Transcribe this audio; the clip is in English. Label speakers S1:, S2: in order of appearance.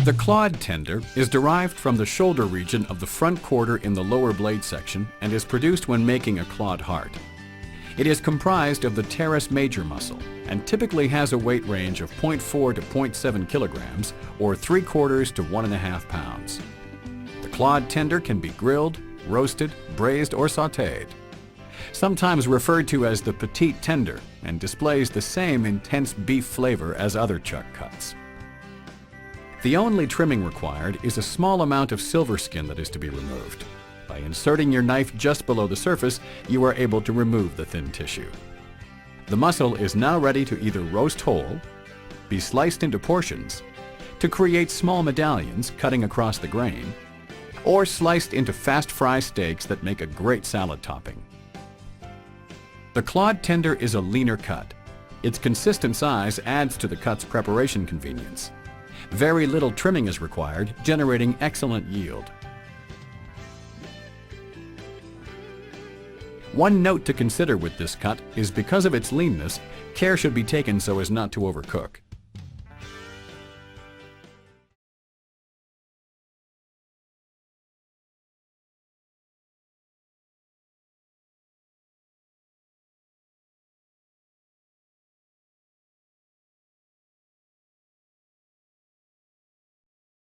S1: The Clod Tender is derived from the shoulder region of the front quarter in the lower blade section and is produced when making a clod heart. It is comprised of the teres major muscle and typically has a weight range of 0.4 to 0.7 kilograms or 3/4 to 1.5 pounds. The Clod Tender can be grilled, roasted, braised, or sautéed. Sometimes referred to as the petit tender, and displays the same intense beef flavor as other chuck cuts. The only trimming required is a small amount of silver skin that is to be removed. By inserting your knife just below the surface, you are able to remove the thin tissue. The muscle is now ready to either roast whole, be sliced into portions, to create small medallions cutting across the grain, or sliced into fast fry steaks that make a great salad topping. The Clod Tender is a leaner cut. Its consistent size adds to the cut's preparation convenience. Very little trimming is required, generating excellent yield. One note to consider with this cut is because of its leanness, care should be taken so as not to overcook.